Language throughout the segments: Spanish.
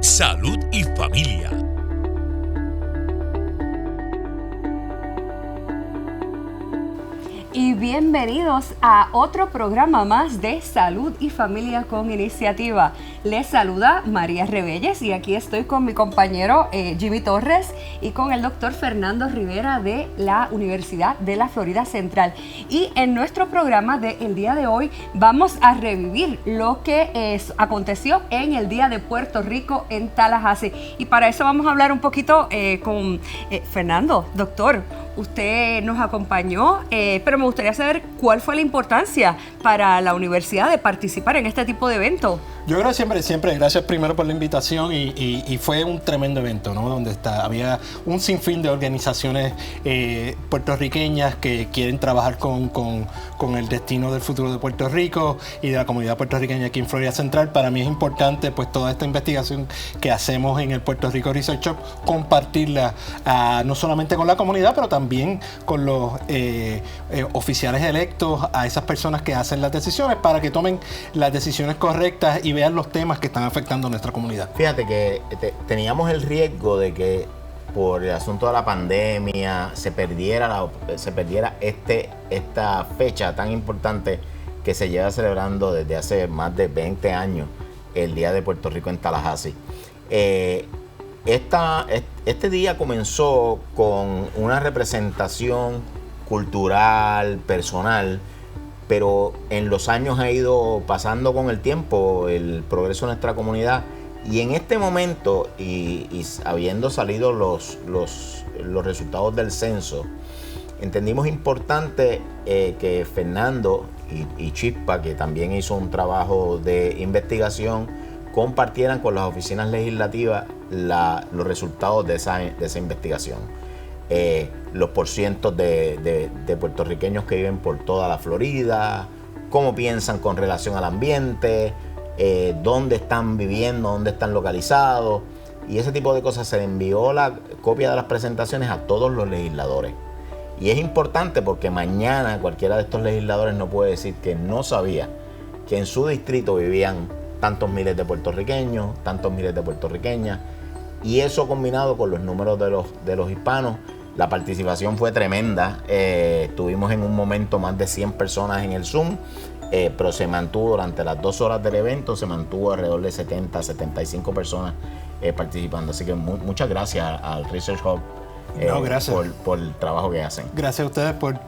Salud y Familia. Y bienvenidos a otro programa más de Salud y Familia con Iniciativa. Les saluda María Rebelles y aquí estoy con mi compañero Jimmy Torres y con el doctor Fernando Rivera de la Universidad de la Florida Central. Y en nuestro programa del día de hoy vamos a revivir lo que aconteció en el Día de Puerto Rico en Tallahassee. Y para eso vamos a hablar un poquito con Fernando, doctor. Usted nos acompañó, pero me gustaría saber cuál fue la importancia para la universidad de participar en este tipo de evento. Yo creo siempre, gracias primero por la invitación y fue un tremendo evento, ¿no? Donde había un sinfín de organizaciones puertorriqueñas que quieren trabajar con el destino del futuro de Puerto Rico y de la comunidad puertorriqueña aquí en Florida Central. Para mí es importante pues toda esta investigación que hacemos en el Puerto Rico Research Shop, compartirla no solamente con la comunidad, pero también con los oficiales electos, a esas personas que hacen las decisiones para que tomen las decisiones correctas y vean los temas que están afectando a nuestra comunidad. Fíjate que teníamos el riesgo de que por el asunto de la pandemia se perdiera esta fecha tan importante que se lleva celebrando desde hace más de 20 años, el Día de Puerto Rico en Tallahassee. Este día comenzó con una representación cultural, personal, pero en los años ha ido pasando con el tiempo el progreso de nuestra comunidad, y en este momento, y habiendo salido los resultados del censo, entendimos importante que Fernando y Chispa, que también hizo un trabajo de investigación, compartieran con las oficinas legislativas los resultados de esa investigación. Los porcientos de puertorriqueños que viven por toda la Florida, cómo piensan con relación al ambiente, dónde están viviendo, dónde están localizados, y ese tipo de cosas. Se le envió la copia de las presentaciones a todos los legisladores. Y es importante porque mañana cualquiera de estos legisladores no puede decir que no sabía que en su distrito vivían tantos miles de puertorriqueños, tantos miles de puertorriqueñas, y eso combinado con los números de los hispanos. La participación fue tremenda. Tuvimos en un momento más de 100 personas en el Zoom, pero se mantuvo durante las 2 horas del evento, se mantuvo alrededor de 70, 75 personas participando. Así que muchas gracias al Research Hub por el trabajo que hacen. Gracias a ustedes por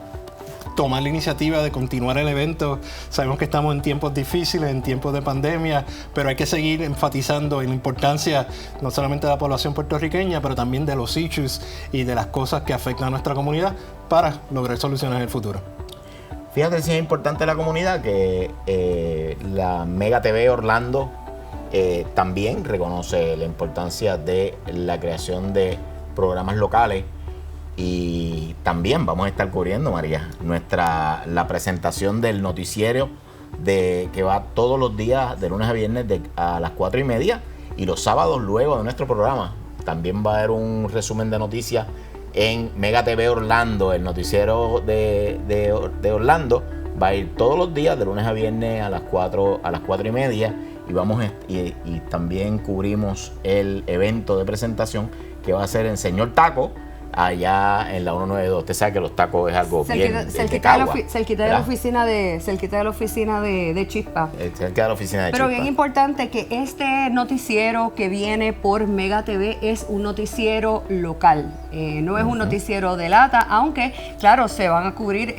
tomar la iniciativa de continuar el evento. Sabemos que estamos en tiempos difíciles, en tiempos de pandemia, pero hay que seguir enfatizando en la importancia no solamente de la población puertorriqueña, pero también de los issues y de las cosas que afectan a nuestra comunidad para lograr soluciones en el futuro. Fíjate si es importante la comunidad que la MegaTVO Orlando también reconoce la importancia de la creación de programas locales. Y también vamos a estar cubriendo, María, la presentación del noticiero que va todos los días de lunes a viernes a las 4:30, y los sábados luego de nuestro programa. También va a haber un resumen de noticias en MegaTVO Orlando. El noticiero de Orlando va a ir todos los días de lunes a viernes a las 4:30, y también cubrimos el evento de presentación que va a ser en Señor Taco, allá en la 192. Usted sabe que los tacos es algo bien cerquita de la oficina de Chispa. Cerca de la oficina de Pero Chispa. bien importante que este noticiero que viene por MegaTV es un noticiero local, no es un noticiero de lata, aunque claro, se van a cubrir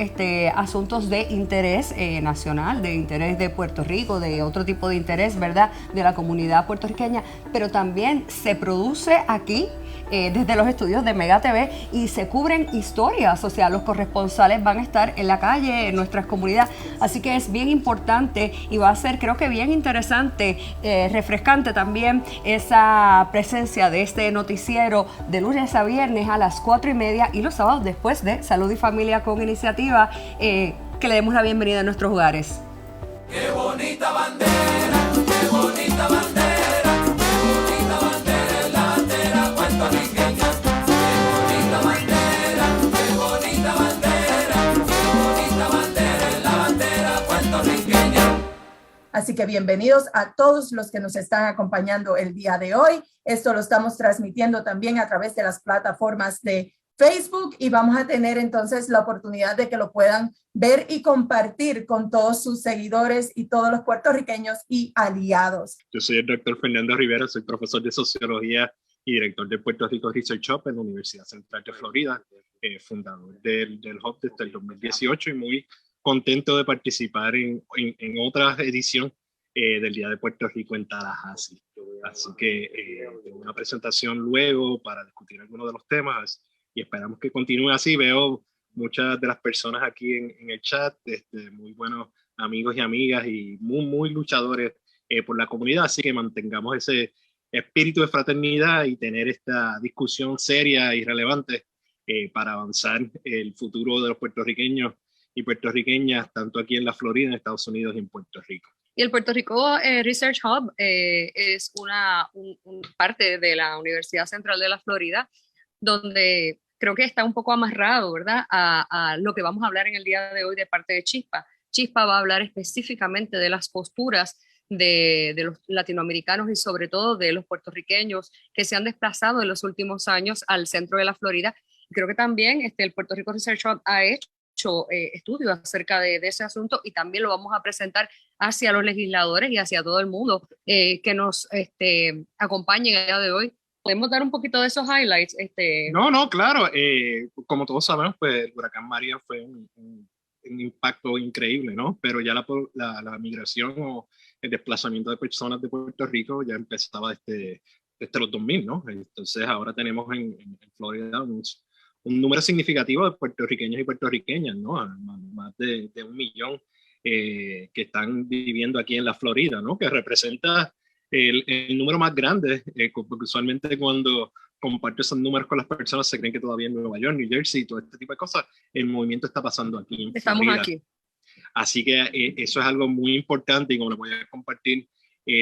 asuntos de interés nacional, de interés de Puerto Rico, de otro tipo de interés, ¿verdad?, de la comunidad puertorriqueña, pero también se produce aquí desde los estudios de MegaTV, y se cubren historias, o sea, los corresponsales van a estar en la calle, en nuestras comunidades, así que es bien importante y va a ser, creo que bien interesante, refrescante también esa presencia de este noticiero de lunes a viernes a las 4:30 y los sábados después de Salud y Familia con Iniciativa, que le demos la bienvenida a nuestros hogares. ¡Qué bonita bandera! ¡Qué bonita bandera! Así que bienvenidos a todos los que nos están acompañando el día de hoy. Esto lo estamos transmitiendo también a través de las plataformas de Facebook y vamos a tener entonces la oportunidad de que lo puedan ver y compartir con todos sus seguidores y todos los puertorriqueños y aliados. Yo soy el doctor Fernando Rivera, soy profesor de Sociología y director del Puerto Rico Research Hub en la Universidad Central de Florida, fundador del Hub desde el 2018 y muy contento de participar en otra edición del Día de Puerto Rico en Tallahassee. Así que tengo una presentación luego para discutir algunos de los temas y esperamos que continúe así. Veo muchas de las personas aquí en el chat, muy buenos amigos y amigas y muy luchadores por la comunidad, así que mantengamos ese espíritu de fraternidad y tener esta discusión seria y relevante para avanzar el futuro de los puertorriqueños y puertorriqueñas, tanto aquí en la Florida, en Estados Unidos y en Puerto Rico. Y el Puerto Rico Research Hub es una parte de la Universidad Central de la Florida, donde creo que está un poco amarrado, ¿verdad?, a lo que vamos a hablar en el día de hoy de parte de Chispa. Chispa va a hablar específicamente de las posturas de los latinoamericanos y sobre todo de los puertorriqueños que se han desplazado en los últimos años al centro de la Florida. Creo que también el Puerto Rico Research Hub ha hecho estudios acerca de ese asunto y también lo vamos a presentar hacia los legisladores y hacia todo el mundo que nos acompañen el día de hoy. ¿Podemos dar un poquito de esos highlights? No, claro. Como todos sabemos, pues el huracán María fue un impacto increíble, ¿no? Pero ya la migración o el desplazamiento de personas de Puerto Rico ya empezaba desde los 2000, ¿no? Entonces ahora tenemos en Florida un número significativo de puertorriqueños y puertorriqueñas, ¿no? Más de 1 millón que están viviendo aquí en la Florida, ¿no? Que representa el número más grande, porque usualmente cuando comparto esos números con las personas se creen que todavía en Nueva York, New Jersey, todo este tipo de cosas, el movimiento está pasando aquí en Estamos Florida. aquí. Así que eso es algo muy importante y como lo voy a compartir,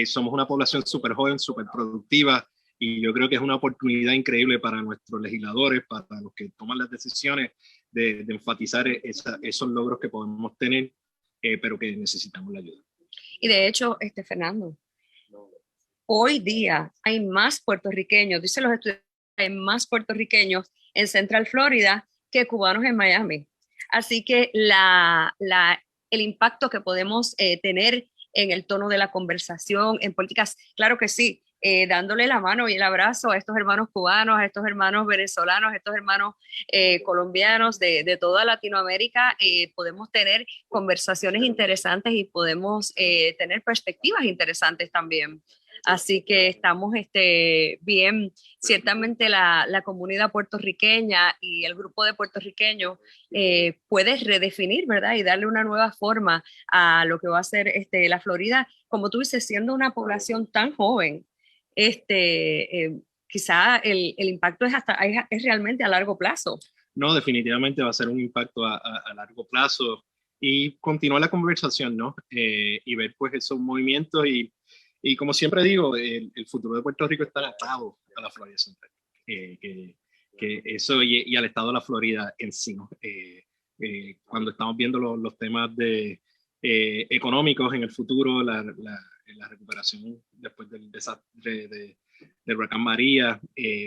somos una población súper joven, súper productiva y yo creo que es una oportunidad increíble para nuestros legisladores, para los que toman las decisiones de enfatizar esos logros que podemos tener, pero que necesitamos la ayuda. Y de hecho, Fernando, hoy día hay más puertorriqueños, dicen los estudiantes, hay más puertorriqueños en Central Florida que cubanos en Miami. Así que el impacto que podemos tener en el tono de la conversación, en políticas, claro que sí, dándole la mano y el abrazo a estos hermanos cubanos, a estos hermanos venezolanos, a estos hermanos colombianos de toda Latinoamérica, podemos tener conversaciones interesantes y podemos tener perspectivas interesantes también. Así que estamos bien, ciertamente la comunidad puertorriqueña y el grupo de puertorriqueños puede redefinir, ¿verdad? Y darle una nueva forma a lo que va a ser la Florida, como tú dices, siendo una población tan joven, quizá el impacto es realmente a largo plazo. No, definitivamente va a ser un impacto a largo plazo y continuar la conversación, ¿no? Y ver pues esos movimientos y como siempre digo, el futuro de Puerto Rico está atado a la Florida Central, que eso y al estado de la Florida en sí, ¿no? Cuando estamos viendo los temas económicos en el futuro, la recuperación después del desastre del huracán María,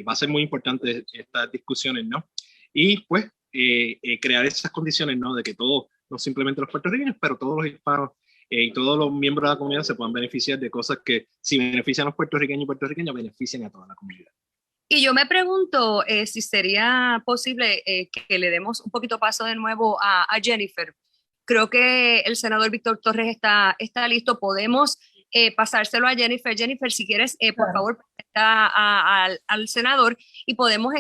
va a ser muy importante estas discusiones, ¿no? Y pues crear esas condiciones, ¿no? De que todos, no simplemente los puertorriqueños, pero todos los hispanos y todos los miembros de la comunidad se puedan beneficiar de cosas que si benefician a los puertorriqueños y puertorriqueñas, benefician a toda la comunidad. Y yo me pregunto si sería posible que le demos un poquito paso de nuevo a Jennifer. Creo que el senador Víctor Torres está listo. Podemos pasárselo a Jennifer. Jennifer, si quieres, por favor, al senador y podemos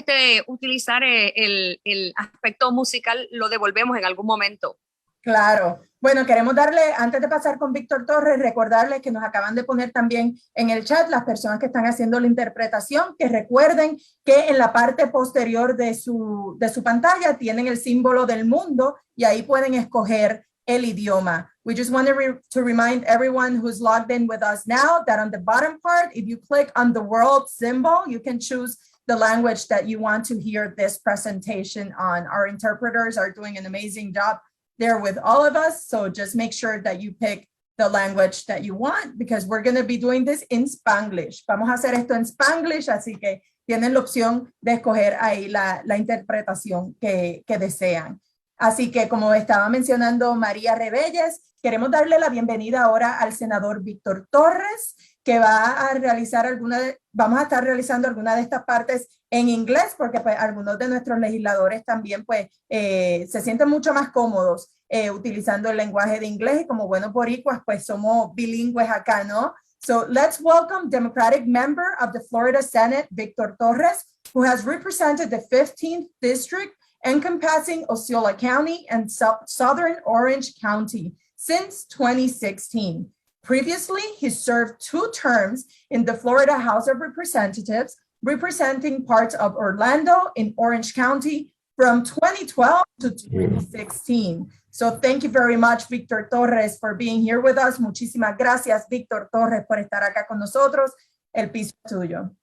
utilizar el aspecto musical, lo devolvemos en algún momento. Claro. Bueno, queremos darle, antes de pasar con Víctor Torres, recordarles que nos acaban de poner también en el chat las personas que están haciendo la interpretación, que recuerden que en la parte posterior de su pantalla tienen el símbolo del mundo y ahí pueden escoger el idioma. We just want to remind everyone who's logged in with us now that on the bottom part, if you click on the world symbol, you can choose the language that you want to hear this presentation on. Our interpreters are doing an amazing job there with all of us, so just make sure that you pick the language that you want, because we're going to be doing this in Spanglish. Vamos a hacer esto en Spanglish, así que tienen la opción de escoger ahí la interpretación que desean. Así que, como estaba mencionando María Rebelles, queremos darle la bienvenida ahora al senador Víctor Torres, que vamos a estar realizando algunas de estas partes en inglés, porque pues algunos de nuestros legisladores también pues se sienten mucho más cómodos utilizando el lenguaje de inglés, y como buenos boricuas pues somos bilingües acá, ¿no? So let's welcome Democratic member of the Florida Senate, Víctor Torres, who has represented the 15th District encompassing Osceola County and Southern Orange County since 2016. Previously, he served 2 terms in the Florida House of Representatives, representing parts of Orlando in Orange County from 2012 to 2016. So thank you very much, Víctor Torres, for being here with us. Muchísimas gracias, Víctor Torres, por estar acá con nosotros. El piso es tuyo.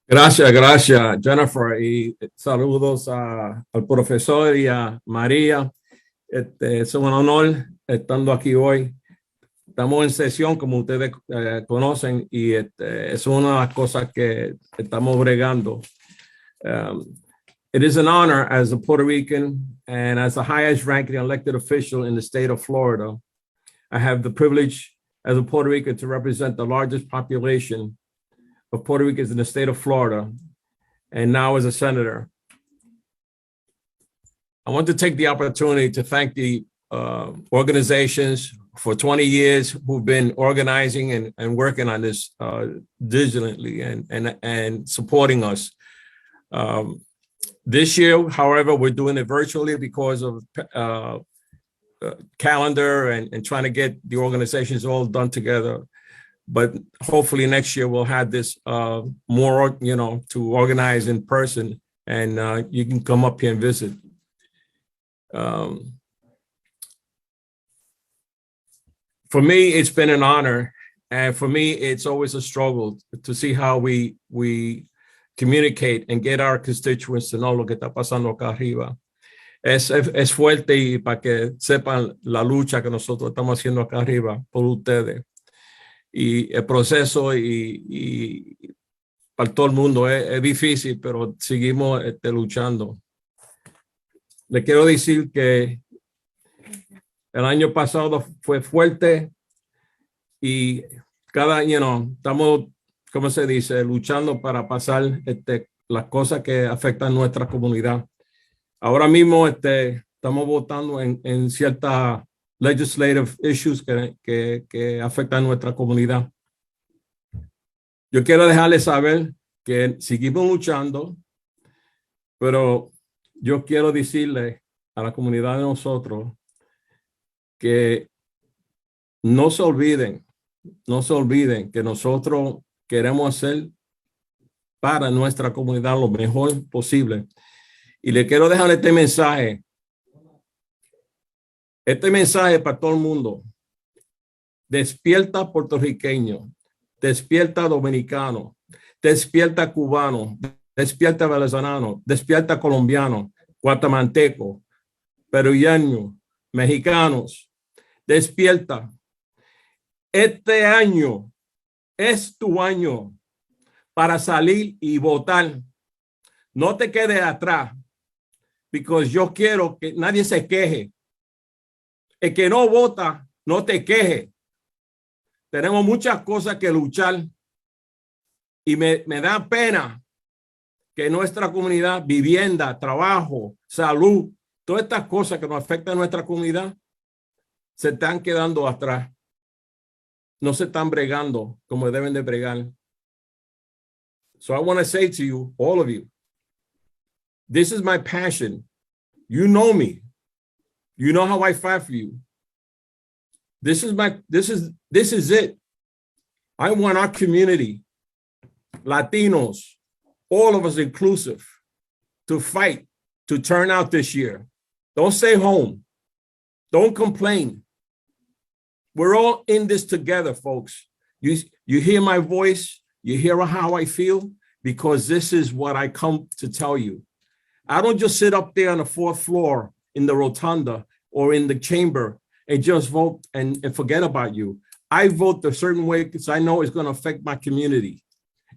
Gracias, Jennifer, y saludos al profesor y a María. Es un honor estando aquí hoy. Estamos en sesión, como ustedes conocen, y es una de las cosas que estamos bregando. It is an honor as a Puerto Rican and as the highest ranking elected official in the state of Florida. I have the privilege as a Puerto Rican to represent the largest population of Puerto Ricans in the state of Florida, and now as a senator. I want to take the opportunity to thank the organizations for 20 years who've been organizing and working on this diligently and supporting us. This year, however, we're doing it virtually because of calendar and trying to get the organizations all done together. But hopefully next year we'll have this more, to organize in person, and you can come up here and visit. For me, it's been an honor, and for me, it's always a struggle to see how we communicate and get our constituents to know lo que está pasando acá arriba. Es fuerte, y para que sepan la lucha que nosotros estamos haciendo acá arriba por ustedes. Y el proceso y para todo el mundo es difícil, pero seguimos luchando. Le quiero decir que el año pasado fue fuerte, y cada año estamos, ¿cómo se dice?, luchando para pasar las cosas que afectan a nuestra comunidad. Ahora mismo estamos votando en ciertas legislative issues que afectan a nuestra comunidad. Yo quiero dejarles saber que seguimos luchando, pero yo quiero decirle a la comunidad de nosotros que no se olviden que nosotros queremos hacer para nuestra comunidad lo mejor posible. Y le quiero dejar este mensaje para todo el mundo. Despierta puertorriqueño, despierta dominicano, despierta cubano, despierta venezolano, despierta colombiano, guatemalteco, peruano, mexicanos. Despierta. Este año es tu año para salir y votar. No te quedes atrás, porque yo quiero que nadie se queje. El que no vota, no te queje. Tenemos muchas cosas que luchar, y me da pena que nuestra comunidad, vivienda, trabajo, salud, todas estas cosas que nos afectan a nuestra comunidad, se están quedando atrás. No se están bregando como deben de bregar. So I want to say to you, all of you, this is my passion. You know me. You know how I fight for you. This is it. I want our community, Latinos, all of us inclusive, to fight, to turn out this year. Don't stay home. Don't complain. We're all in this together, folks. You hear my voice, you hear how I feel, because this is what I come to tell you. I don't just sit up there on the 4th floor in the rotunda or in the chamber and just vote and forget about you. I vote a certain way because I know it's going to affect my community.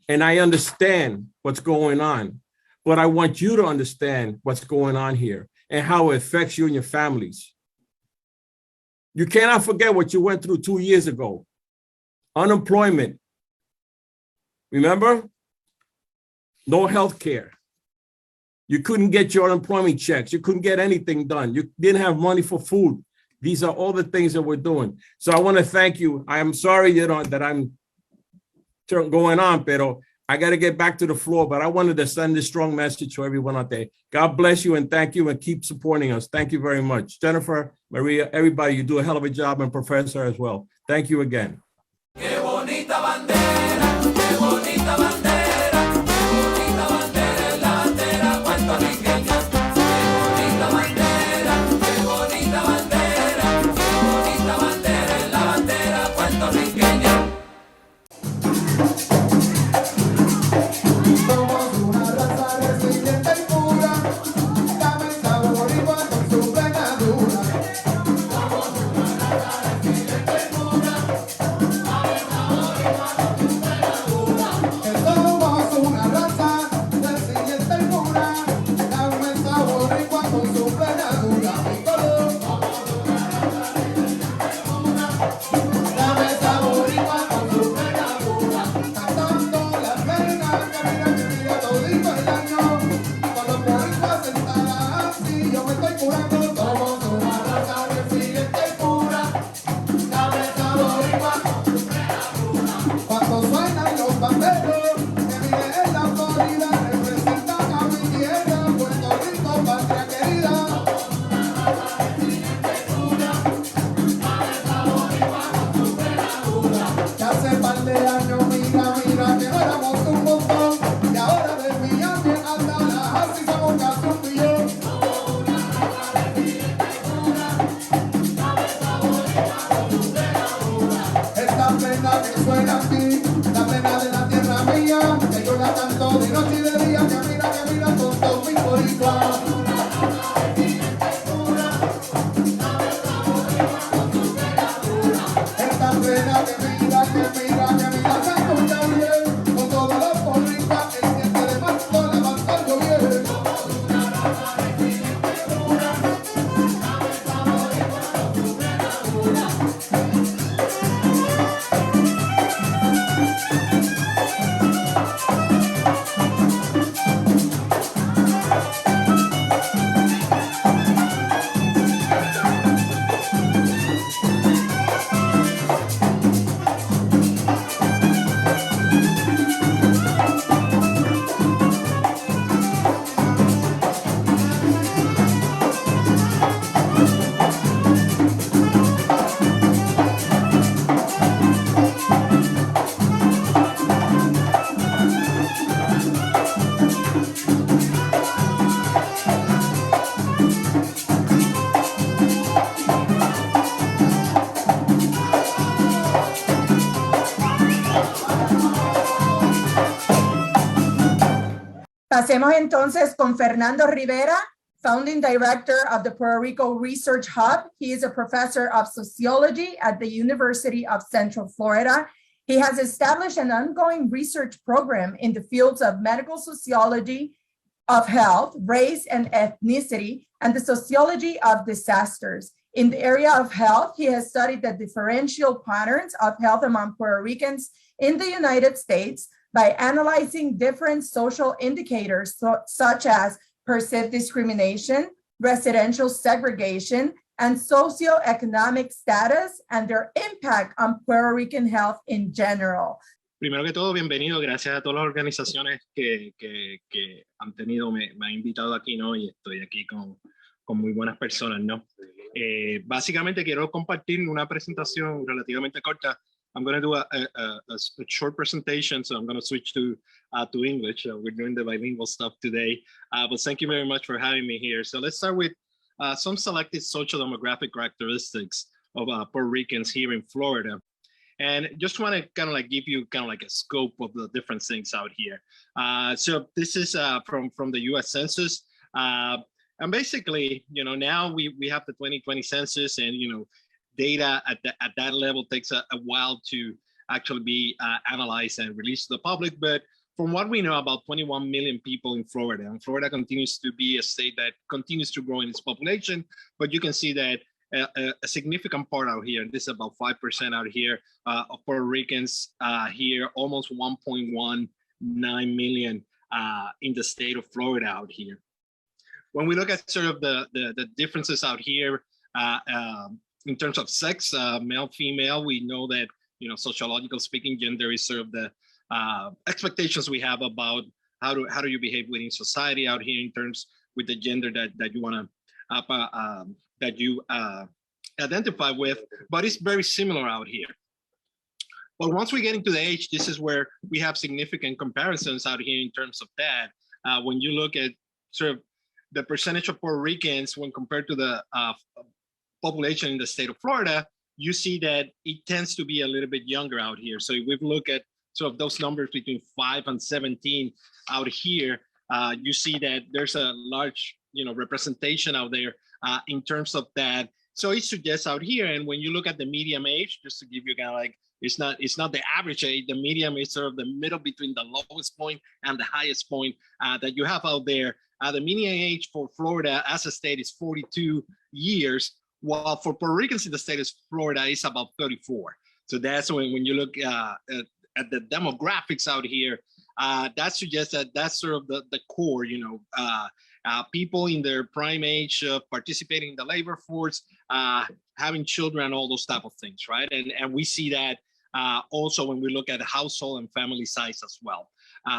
And I understand what's going on. But I want you to understand what's going on here and how it affects you and your families. You cannot forget what you went through 2 years ago. Unemployment. Remember? No health care. You couldn't get your unemployment checks. You couldn't get anything done. You didn't have money for food. These are all the things that we're doing. So I want to thank you. I am sorry, that I'm going on, pero I got to get back to the floor, but I wanted to send this strong message to everyone out there. God bless you and thank you and keep supporting us. Thank you very much. Jennifer, Maria, everybody, you do a hell of a job, and Professor as well. Thank you again. Qué bonita bandera, qué bonita bandera, qué bonita bandera es la bandera puertorriqueña. Qué bonita bandera, qué bonita bandera, qué bonita bandera es la bandera puertorriqueña. Somos una raza resiliente y pura, dame sabor igual con su plenadura. Somos una raza resiliente y pura, dame sabor igual con su plenadura. Somos una raza resiliente y pura, dame sabor igual con su plenadura. Mi color. Somos una raza resiliente y pura, dame sabor igual con su plenadura. Cantando las venas que mira todito el año. Con los boricuas en Tallahassee yo me estoy curando. Somos una raza resiliente y pura, dame sabor igual con su plenadura. Cuando suenan los banderos que vive en la Florida, representan a mi tierra, Puerto Rico, patria querida. Somos una raza resiliente y pura, dame sabor igual con su plenadura. Ya hace par de años, mira, que no éramos un montón. Y ahora de Miami a Tallahassee somos casi un millón. Somos una raza resiliente y pura, dame sabor igual con su plenadura. Esta plena que suena aquí, la plena de la tierra mía, que yo la canto de noche y de día, que mira con todos mis boricuas. Una raza resiliente y pura, dame sabor igual con su plenadura. Esta plena que mira, se escucha bien, con todos los boricuas, el 7 de marzo levantando bien. Somos una raza resiliente y pura, dame sabor igual con su plenadura. Pasemos entonces con Fernando Rivera, Founding Director of the Puerto Rico Research Hub. He is a professor of sociology at the University of Central Florida. He has established an ongoing research program in the fields of medical sociology of health, race and ethnicity, and the sociology of disasters. In the area of health, he has studied the differential patterns of health among Puerto Ricans in the United States by analyzing different social indicators such as perceived discrimination, residential segregation, and socioeconomic status and their impact on Puerto Rican health in general. Primero que todo, bienvenido. Gracias a todas las organizaciones que han tenido, me han invitado aquí, ¿no? Y estoy aquí con muy buenas personas, ¿no? Básicamente quiero compartir una presentación relativamente corta. I'm going to do a short presentation, so I'm going to switch to English. We're doing the bilingual stuff today, but thank you very much for having me here. So let's start with some selected social demographic characteristics of Puerto Ricans here in Florida. And just want to kind of like give you kind of like a scope of the different things out here. So this is from the U.S. Census. And basically, you know, now we have the 2020 census, and, you know, data at that level takes a while to actually be analyzed and released to the public. But from what we know, about 21 million people in Florida, and Florida continues to be a state that continues to grow in its population. But you can see that a significant part out here, this is about 5% out here, of Puerto Ricans here, almost 1.19 million in the state of Florida out here. When we look at sort of the differences out here in terms of sex, male, female, we know that, sociological speaking, gender is sort of the expectations we have about how do you behave within society out here in terms with the gender that you want to that you identify with, but it's very similar out here. But once we get into the age, this is where we have significant comparisons out here in terms of that. When you look at sort of the percentage of Puerto Ricans when compared to the population in the state of Florida, you see that it tends to be a little bit younger out here. So if we look at sort of those numbers between 5 and 17 out here, you see that there's a large, representation out there in terms of that. So it suggests out here, and when you look at the median age, just to give you kind of like, it's not the average age, the median is sort of the middle between the lowest point and the highest point that you have out there. The median age for Florida as a state is 42 years, while for Puerto Ricans in the state of Florida is about 34. So that's when you look at the demographics out here, that suggests that that's sort of the core, people in their prime age participating in the labor force, having children, all those type of things, right? And we see that also when we look at household and family size as well.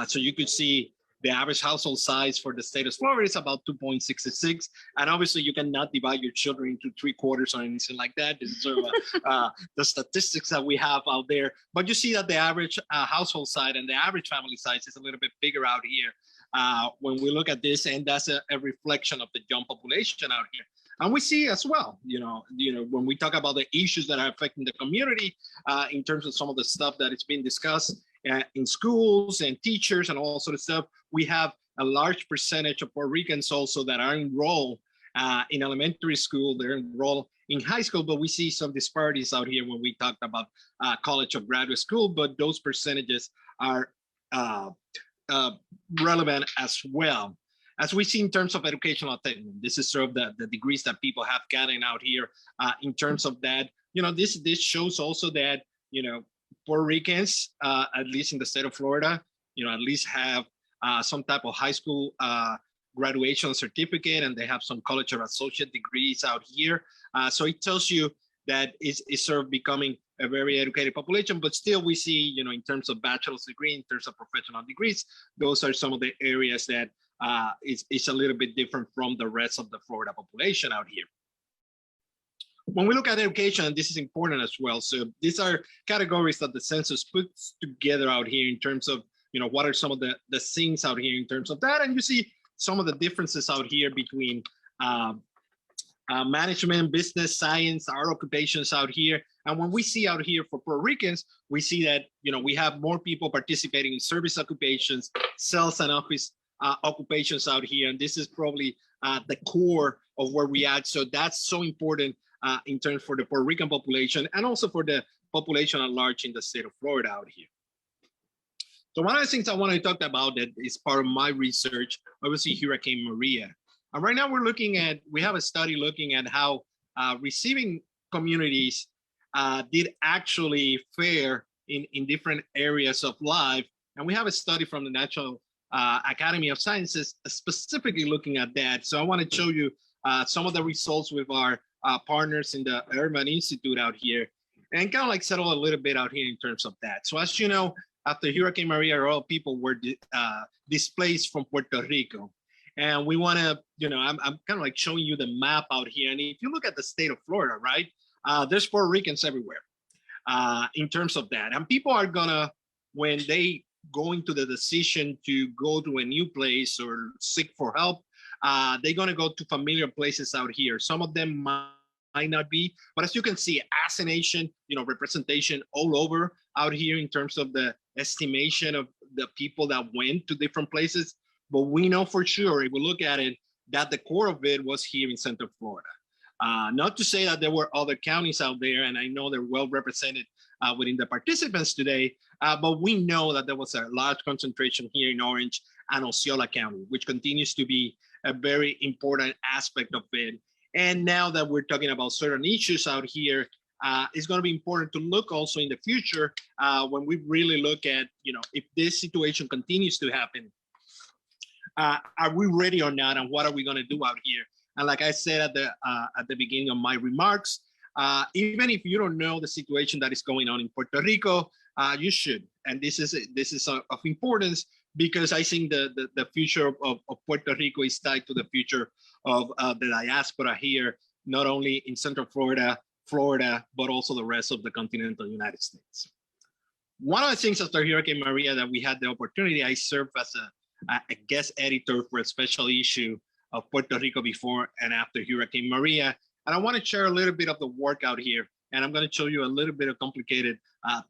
So you could see the average household size for the state of Florida is about 2.66. And obviously you cannot divide your children into 3/4 or anything like that. This is sort of the statistics that we have out there. But you see that the average household size and the average family size is a little bit bigger out here when we look at this, and that's a reflection of the young population out here. And we see as well, when we talk about the issues that are affecting the community in terms of some of the stuff that is being discussed in schools and teachers and all sort of stuff, we have a large percentage of Puerto Ricans also that are enrolled in elementary school, they're enrolled in high school, but we see some disparities out here when we talked about college or graduate school, but those percentages are relevant as well. As we see in terms of educational attainment, this is sort of the degrees that people have gotten out here in terms of that. This shows also that, Puerto Ricans, at least in the state of Florida, at least have some type of high school graduation certificate, and they have some college or associate degrees out here. So it tells you that it's sort of becoming a very educated population, but still we see, in terms of bachelor's degree, in terms of professional degrees, those are some of the areas that it's a little bit different from the rest of the Florida population out here. When we look at education, this is important as well. So these are categories that the census puts together out here in terms of, what are some of the things out here in terms of that. And you see some of the differences out here between management, business, science, our occupations out here. And when we see out here for Puerto Ricans, we see that, we have more people participating in service occupations, sales and office occupations out here. And this is probably the core of where we at. So that's so important in terms for the Puerto Rican population and also for the population at large in the state of Florida out here. So one of the things I want to talk about that is part of my research, obviously Hurricane Maria. And right now we have a study looking at how receiving communities did actually fare in different areas of life. And we have a study from the National Academy of Sciences specifically looking at that. So I want to show you some of the results with our partners in the Urban Institute out here and kind of like settle a little bit out here in terms of that. So as you know, after Hurricane Maria, all people were displaced from Puerto Rico. And we want to, I'm kind of like showing you the map out here. And if you look at the state of Florida, right, there's Puerto Ricans everywhere in terms of that. And people are gonna, when they go into the decision to go to a new place or seek for help, they're gonna go to familiar places out here. Some of them might not be, but as you can see, as a nation, representation all over out here in terms of the estimation of the people that went to different places. But we know for sure, if we look at it, that the core of it was here in Central Florida. Not to say that there were other counties out there, and I know they're well represented within the participants today, but we know that there was a large concentration here in Orange and Osceola County, which continues to be a very important aspect of it. And now that we're talking about certain issues out here, it's going to be important to look also in the future when we really look at, if this situation continues to happen, are we ready or not, and what are we going to do out here? And like I said at the beginning of my remarks, even if you don't know the situation that is going on in Puerto Rico, you should. And this is of importance, because I think the future of Puerto Rico is tied to the future of the diaspora here, not only in Central Florida, but also the rest of the continental United States. One of the things after Hurricane Maria that we had the opportunity, I served as a guest editor for a special issue of Puerto Rico before and after Hurricane Maria. And I want to share a little bit of the work out here. And I'm going to show you a little bit of complicated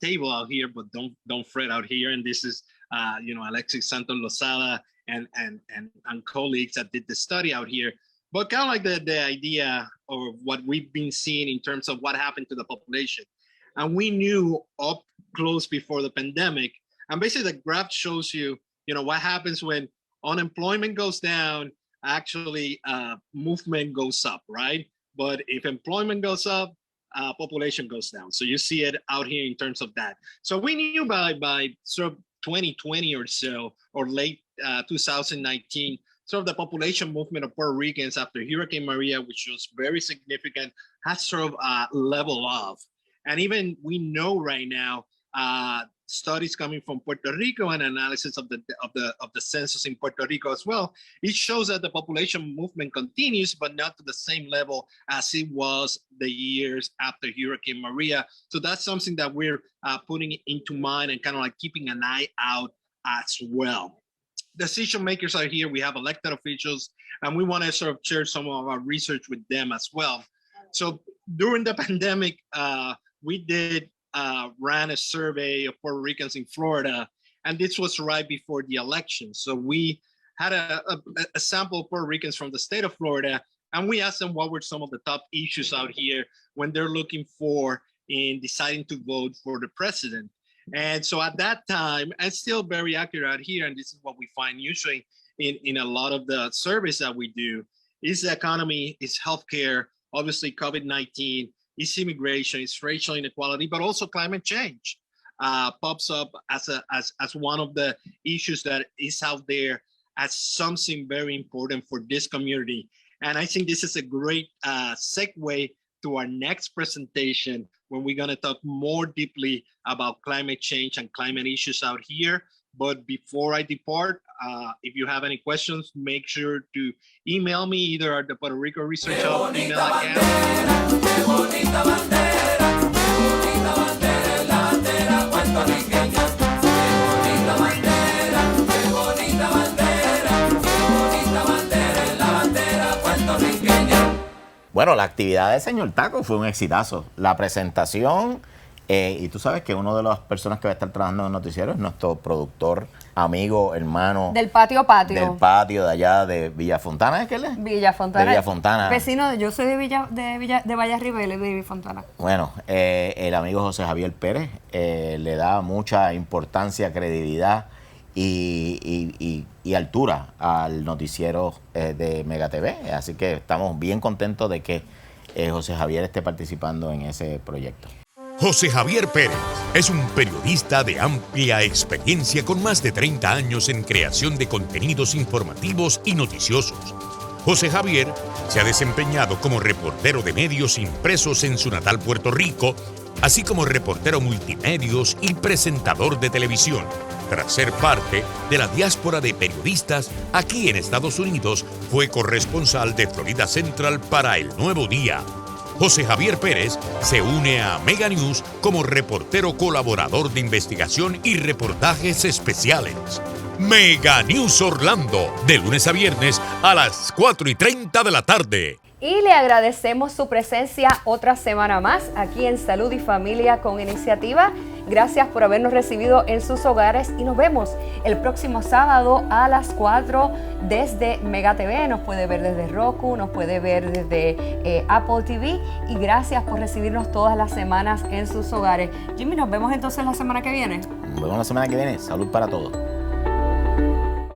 table out here, but don't fret out here. And this is, Alexis Santos Lozada and colleagues that did the study out here. But kind of like the idea of what we've been seeing in terms of what happened to the population. And we knew up close before the pandemic. And basically the graph shows you, what happens when unemployment goes down, actually movement goes up, right? But if employment goes up, population goes down. So you see it out here in terms of that. So we knew by sort of 2020 or so, or late 2019, sort of the population movement of Puerto Ricans after Hurricane Maria, which was very significant, has sort of leveled off. And even we know right now, studies coming from Puerto Rico and analysis of the census in Puerto Rico as well, it shows that the population movement continues, but not to the same level as it was the years after Hurricane Maria. So that's something that we're putting into mind and kind of like keeping an eye out as well. Decision makers are here. We have elected officials, and we want to sort of share some of our research with them as well. So during the pandemic, we ran a survey of Puerto Ricans in Florida, and this was right before the election. So we had a sample of Puerto Ricans from the state of Florida, and we asked them what were some of the top issues out here when they're looking for in deciding to vote for the president. And so at that time, and still very accurate out here, and this is what we find usually in a lot of the surveys that we do, is the economy, is healthcare, obviously COVID-19, is immigration, is racial inequality, but also climate change pops up as one of the issues that is out there as something very important for this community. And I think this is a great segue to our next presentation, when we're going to talk more deeply about climate change and climate issues out here. But before I depart, if you have any questions, make sure to email me either at the Puerto Rico Research Hub email account. Bueno, la actividad del señor Taco fue un exitazo. La presentación, y tú sabes que una de las personas que va a estar trabajando en el noticiero es nuestro productor, amigo, hermano. Del patio. Del patio de allá de Villafontana, ¿es que él es? Villafontana. De Villafontana. Vecino, yo soy de Vallarriba y él es de Villafontana. Bueno, el amigo José Javier Pérez le da mucha importancia, credibilidad y altura al noticiero de MegaTV. Así que estamos bien contentos de que José Javier esté participando en ese proyecto. José Javier Pérez es un periodista de amplia experiencia con más de 30 años en creación de contenidos informativos y noticiosos. José Javier se ha desempeñado como reportero de medios impresos en su natal Puerto Rico, así como reportero multimedios y presentador de televisión. Tras ser parte de la diáspora de periodistas aquí en Estados Unidos, fue corresponsal de Florida Central para El Nuevo Día. José Javier Pérez se une a Mega News como reportero colaborador de investigación y reportajes especiales. Mega News Orlando, de lunes a viernes a las 4:30 de la tarde. Y le agradecemos su presencia otra semana más aquí en Salud y Familia con Iniciativa. Gracias por habernos recibido en sus hogares y nos vemos el próximo sábado a las 4 desde MegaTV. Nos puede ver desde Roku, nos puede ver desde Apple TV y gracias por recibirnos todas las semanas en sus hogares. Jimmy, nos vemos entonces la semana que viene. Nos vemos la semana que viene. Salud para todos.